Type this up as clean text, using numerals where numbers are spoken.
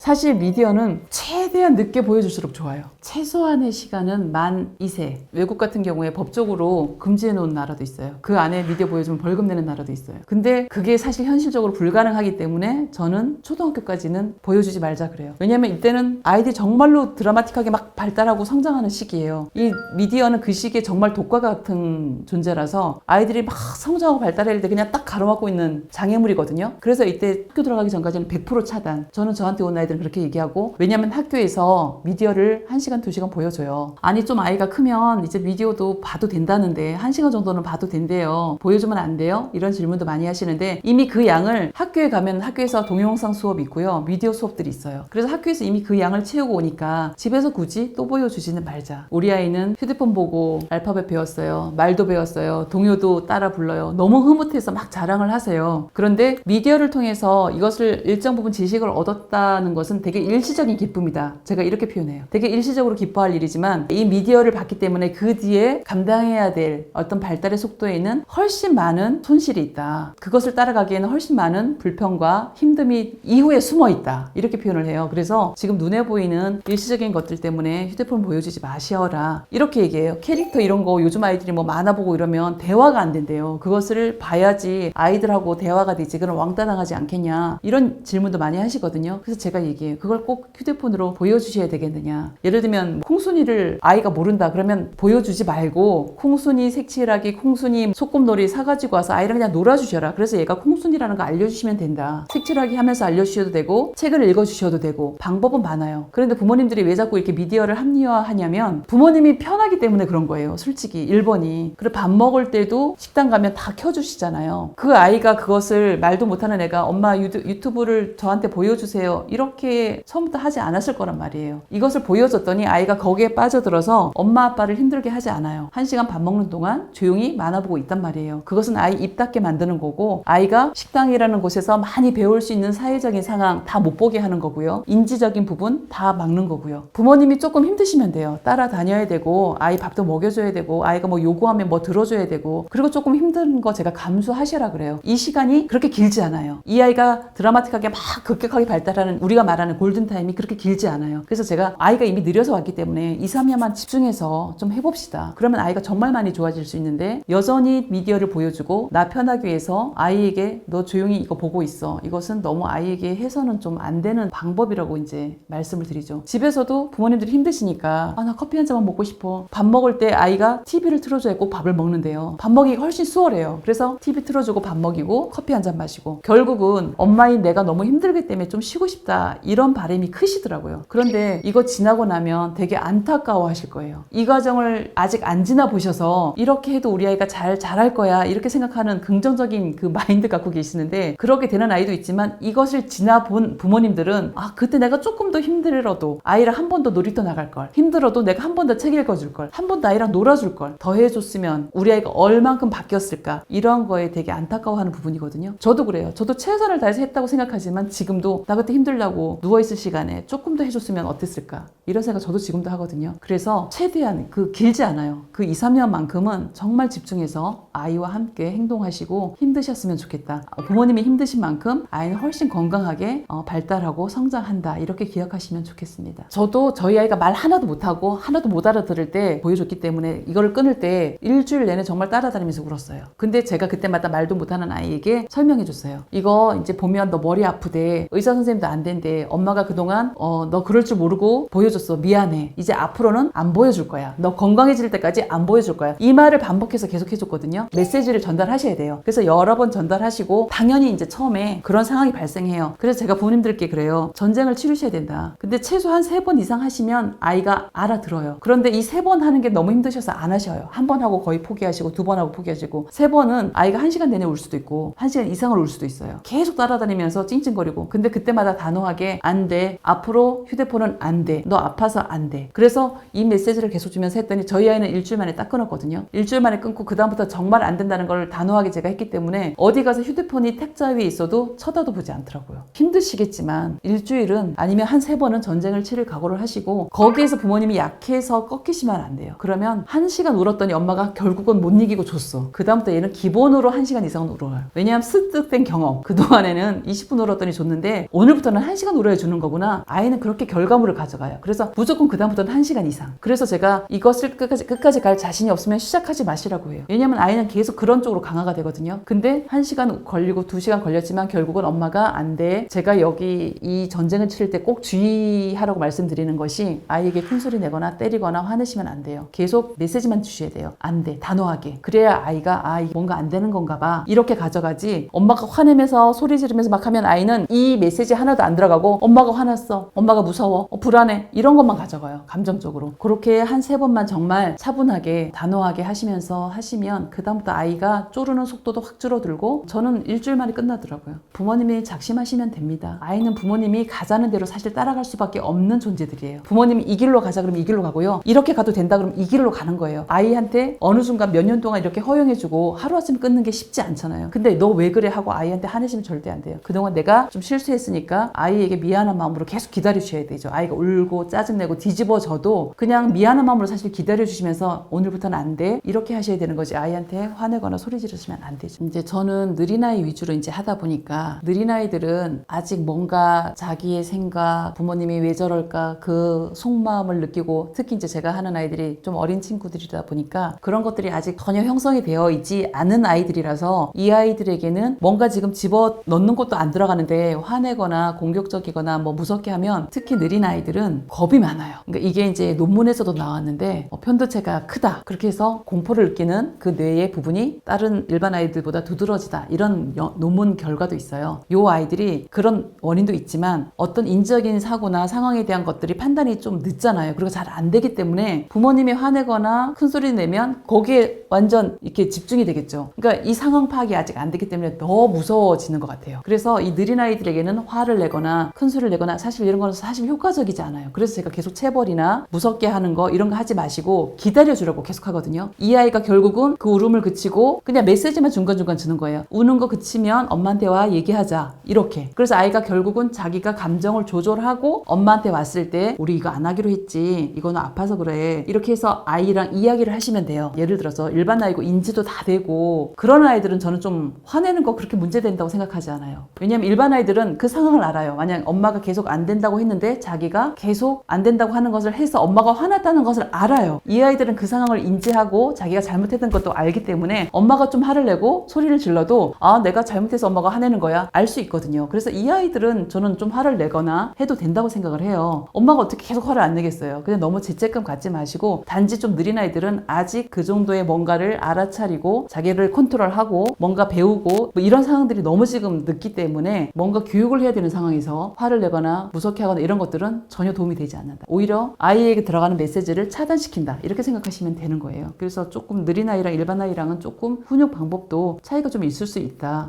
사실 미디어는 최대한 늦게 보여줄수록 좋아요. 최소한의 시간은 만 2세. 외국 같은 경우에 법적으로 금지해 놓은 나라도 있어요. 그 안에 미디어 보여주면 벌금 내는 나라도 있어요. 근데 그게 사실 현실적으로 불가능하기 때문에 저는 초등학교까지는 보여주지 말자 그래요. 왜냐면 이때는 아이들이 정말로 드라마틱하게 막 발달하고 성장하는 시기예요. 이 미디어는 그 시기에 정말 독과 같은 존재라서 아이들이 막 성장하고 발달할 때 그냥 딱 가로막고 있는 장애물이거든요. 그래서 이때 학교 들어가기 전까지는 100% 차단. 저는 저한테 온 아이들은 그렇게 얘기하고, 왜냐면 학교에서 미디어를 1시간, 2시간 보여줘요. 아니 좀 아이가 크면 이제 미디어도 봐도 된다는데 1시간 정도는 봐도 된대요. 보여주면 안 돼요? 이런 질문도 많이 하시는데 이미 그 양을 학교에 가면 학교에서 동영상 수업이 있고요. 미디어 수업들이 있어요. 그래서 학교에서 이미 그 양을 채우고 오니까 집에서 굳이 또 보여주지는 말자. 우리 아이는 휴대폰 보고 알파벳 배웠어요. 말도 배웠어요. 동요도 따라 불러요. 너무 흐뭇해서 막 자랑을 하세요. 그런데 미디어를 통해서 이것을 일정 부분 지식을 얻었다는 것은 되게 일시적인 기쁨이다. 제가 이렇게 표현해요. 되게 일시적으로 기뻐할 일이지만 이 미디어를 봤기 때문에 그 뒤에 감당해야 될 어떤 발달의 속도에는 훨씬 많은 손실이 있다. 그것을 따라가기에는 훨씬 많은 불평과 힘듦이 이후에 숨어 있다. 이렇게 표현을 해요. 그래서 지금 눈에 보이는 일시적인 것들 때문에 휴대폰 보여주지 마시어라. 이렇게 얘기해요. 캐릭터 이런 거 요즘 아이들이 뭐 만화 보고 이러면 대화가 안 된대요. 그것을 봐야지 아이들하고 대화가 되지. 그럼 왕따 당하지 않겠냐. 이런 질문도 많이 하시거든요. 그래서 제가 얘기해요. 그걸 꼭 휴대폰으로 보여주셔야 되겠느냐. 예를 들면 콩순이를 아이가 모른다 그러면 보여주지 말고 콩순이 색칠하기, 콩순이 소꿉놀이 사가지고 와서 아이랑 그냥 놀아주셔라. 그래서 얘가 콩순이라는 거 알려주시면 된다. 색칠하기 하면서 알려주셔도 되고 책을 읽어주셔도 되고 방법은 많아요. 그런데 부모님들이 왜 자꾸 이렇게 미디어를 합리화하냐면 부모님이 편하기 때문에 그런 거예요. 솔직히 1번이. 그리고 밥 먹을 때도 식당 가면 다 켜주시잖아요. 그 아이가 그것을 말도 못하는 애가 엄마 유튜브를 저한테 보여주세요. 이렇게 처음부터 하지 않았을 거란 말이에요. 이것을 보여줬더니 아이가 거기에 빠져들어서 엄마 아빠를 힘들게 하지 않아요. 1시간 밥 먹는 동안 조용히 만화 보고 있단 말이에요. 그것은 아이 입 닫게 만드는 거고 아이가 식당이라는 곳에서 많이 배울 수 있는 사회적인 상황 다 못 보게 하는 거고요. 인지적인 부분 다 막는 거고요. 부모님이 조금 힘드시면 돼요. 따라다녀야 되고 아이 밥도 먹여줘야 되고 아이가 뭐 요구하면 뭐 들어줘야 되고 그리고 조금 힘든 거 제가 감수하시라 그래요. 이 시간이 그렇게 길지 않아요. 이 아이가 드라마틱하게 막 급격하게 발달하는 우리가 말하는 골든타임이 그렇게 길지 않아요. 그래서 제가 아이가 이미 느려서 왔기 때문에 2, 3년만 집중해서 좀 해봅시다. 그러면 아이가 정말 많이 좋아질 수 있는데 여전히 미디어를 보여주고 나 편하기 위해서 아이에게 너 조용히 이거 보고 있어. 이것은 너무 아이에게 해서는 좀 안 되는 방법이라고 이제 말씀을 드리죠. 집에서도 부모님들이 힘드시니까 나 커피 한 잔만 먹고 싶어. 밥 먹을 때 아이가 TV를 틀어줘야 꼭 밥을 먹는데요. 밥 먹이기가 훨씬 수월해요. 그래서 TV 틀어주고 밥 먹이고 커피 한 잔 마시고 결국은 엄마인 내가 너무 힘들기 때문에 좀 쉬고 싶다 이런 바람이 크시더라고요. 그런데 이거 지나고 나면 되게 안타까워 하실 거예요. 이 과정을 아직 안 지나보셔서 이렇게 해도 우리 아이가 잘 자랄 거야 이렇게 생각하는 긍정적인 그 마인드 갖고 계시는데 그렇게 되는 아이도 있지만 이것을 지나본 부모님들은 그때 내가 조금 더 힘들어도 아이랑 한 번 더 놀이터 나갈 걸, 힘들어도 내가 한 번 더 책 읽어줄 걸, 한 번 더 아이랑 놀아줄 걸 더 해줬으면 우리 아이가 얼만큼 바뀌었을까 이런 거에 되게 안타까워하는 부분이거든요. 저도 그래요. 저도 최선을 다해서 했다고 생각하지만 지금도 나 그때 힘들다고 누워있을 시간에 조금 더 해줬으면 어땠을까 이런 생각 저도 지금도 하거든요. 그래서 최대한 그 길지 않아요. 그 2, 3년만큼은 정말 집중해서 아이와 함께 행동하시고 힘드셨으면 좋겠다. 부모님이 힘드신 만큼 아이는 훨씬 건강하게 발달하고 성장한다 이렇게 기억하시면 좋겠습니다. 저도 저희 아이가 말 하나도 못하고 하나도 못 알아들을 때 보여줬기 때문에 이거를 끊을 때 일주일 내내 정말 따라다니면서 울었어요. 근데 제가 그때마다 말도 못하는 아이에게 설명해줬어요. 이거 이제 보면 너 머리 아프대. 의사 선생님도 안 된대. 엄마가 그동안 너 그럴 줄 모르고 보여줬어. 미안해. 이제 앞으로는 안 보여줄 거야. 너 건강해질 때까지 안 보여줄 거야. 이 말을 반복해서 계속 해줬거든요. 메시지를 전달하셔야 돼요. 그래서 여러 번 전달하시고 당연히 이제 처음에 그런 상황이 발생해요. 그래서 제가 부모님들께 그래요. 전쟁을 치르셔야 된다. 근데 최소한 3번 이상 하시면 아이가 알아들어요. 그런데 이 3번 하는 게 너무 힘드셔서 안 하셔요. 한 번 하고 거의 포기하시고 2번 하고 포기하시고 3번은 아이가 1시간 내내 울 수도 있고 1시간 이상을 울 수도 있어요. 계속 따라다니면서 찡찡거리고 근데 그때마다 단호하게 안 돼. 앞으로 휴대폰은 안 돼. 너 아파서 안 돼. 그래서 이 메시지를 계속 주면서 했더니 저희 아이는 일주일 만에 딱 끊었거든요. 일주일 만에 끊고 그 다음부터 정말 안 된다는 걸 단호하게 제가 했기 때문에 어디 가서 휴대폰이 택자 위에 있어도 쳐다도 보지 않더라고요. 힘드시겠지만 일주일은 아니면 한 3번은 전쟁을 치를 각오를 하시고 거기에서 부모님이 약해서 꺾이시면 안 돼요. 그러면 1시간 울었더니 엄마가 결국은 못 이기고 줬어. 그 다음부터 얘는 기본으로 1시간 이상은 울어요. 왜냐하면 습득된 경험. 그동안에는 20분 울었더니 줬는데 오늘부터는 1시간 울어야 주는 거구나. 아이는 그렇게 결과물을 가져가요. 그래서 무조건 그 다음부터는 1시간 이상. 그래서 제가 이것을 끝까지 갈 자신이 없으면 시작하지 마시라고 해요. 왜냐하면 아이는 계속 그런 쪽으로 강화가 되거든요. 근데 1시간 걸리고 2시간 걸렸지만 결국은 엄마가 안 돼. 제가 여기 이 전쟁을 치를 때 꼭 주의하라고 말씀드리는 것이 아이에게 큰소리 내거나 때리거나 화내시면 안 돼요. 계속 메시지만 주셔야 돼요. 안 돼. 단호하게. 그래야 아이가 이게 뭔가 안 되는 건가 봐. 이렇게 가져가지. 엄마가 화내면서 소리 지르면서 막 하면 아이는 이 메시지 하나도 안 들어가고 엄마가 화났어. 엄마가 무서워. 불안해. 이런 것만 가져가요. 감정적으로. 그렇게 한 3번만 정말 차분하게 단호하게 하시면 그 다음부터 아이가 쪼르는 속도도 확 줄어들고 저는 일주일 만에 끝나더라고요. 부모님이 작심하시면 됩니다. 아이는 부모님이 가자는 대로 사실 따라갈 수밖에 없는 존재들이에요. 부모님이 이 길로 가자 그러면 이 길로 가고요. 이렇게 가도 된다 그러면 이 길로 가는 거예요. 아이한테 어느 순간 몇 년 동안 이렇게 허용해주고 하루아침 끊는 게 쉽지 않잖아요. 근데 너 왜 그래 하고 아이한테 화내시면 절대 안 돼요. 그동안 내가 좀 실수했으니까 아이에게 미안한 마음으로 계속 기다려주셔야 되죠. 아이가 울고 짜증내고 뒤집어져도 그냥 미안한 마음으로 사실 기다려주시면서 오늘부터는 안 돼. 이렇게 하셔야 되는 거지. 아이한테 화내거나 소리 지르시면 안 되죠. 이제 저는 느린아이 위주로 이제 하다 보니까 느린아이들은 아직 뭔가 자기의 생각, 부모님이 왜 저럴까 그 속마음을 느끼고 특히 이제 제가 하는 아이들이 좀 어린 친구들이다 보니까 그런 것들이 아직 전혀 형성이 되어 있지 않은 아이들이라서 이 아이들에게는 뭔가 지금 집어 넣는 것도 안 들어가는데 화내거나 공격적이거나 뭐 무섭게 하면 특히 느린 아이들은 겁이 많아요. 그러니까 이게 이제 논문에서도 나왔는데 편도체가 크다. 그렇게 해서 공포를 느끼는 그 뇌의 부분이 다른 일반 아이들보다 두드러지다. 이런 논문 결과도 있어요. 요 아이들이 그런 원인도 있지만 어떤 인지적인 사고나 상황에 대한 것들이 판단이 좀 늦잖아요. 그리고 잘 안 되기 때문에 부모님이 화내거나 큰 소리 내면 거기에 완전 이렇게 집중이 되겠죠. 그러니까 이 상황 파악이 아직 안 되기 때문에 더 무서워지는 것 같아요. 그래서 이 느린 아이들에게는 화를 내거나 큰 소리를 내거나 사실 이런 거는 사실 효과적이지 않아요. 그래서 제가 계속 체벌이나 무섭게 하는 거 이런 거 하지 마시고 기다려주라고 계속 하거든요. 이 아이가 결국은 그 울음을 그치고 그냥 메시지만 중간중간 주는 거예요. 우는 거 그치면 엄마한테 와 얘기하자. 이렇게. 그래서 아이가 결국은 자기가 감정을 조절하고 엄마한테 왔을 때 우리 이거 안 하기로 했지. 이거는 아파서 그래. 이렇게 해서 아이랑 이야기를 하시면 돼요. 예를 들어서 일반 아이고 인지도 다 되고 그런 아이들은 저는 좀 화내는 거 그렇게 문제된다고 생각하지 않아요. 왜냐면 일반 아이들은 그 상황을 알아요. 만약 엄마가 계속 안 된다고 했는데 자기가 계속 안 된다고 하는 것을 해서 엄마가 화났다는 것을 알아요. 이 아이들은 그 상황을 인지하고 자기가 잘못했던 것도 알기 때문에 엄마가 좀 화를 내고 소리를 질러도 내가 잘못해서 엄마가 화내는 거야 알 수 있거든요. 그래서 이 아이들은 저는 좀 화를 내거나 해도 된다고 생각을 해요. 엄마가 어떻게 계속 화를 안 내겠어요. 근데 너무 죄책감 갖지 마시고 단지 좀 느린 아이들은 아직 그 정도의 뭔가를 알아차리고 자기를 컨트롤하고 뭔가 배우고 뭐 이런 상황들이 너무 지금 늦기 때문에 뭔가 교육을 해야 되는 상황에서 화를 내거나 무섭게 하거나 이런 것들은 전혀 도움이 되지 않는다. 오히려 아이에게 들어가는 메시지를 차단시킨다. 이렇게 생각하시면 되는 거예요. 그래서 조금 느린 아이랑 일반 아이랑은 조금 훈육 방법도 차이가 좀 있을 수 있다.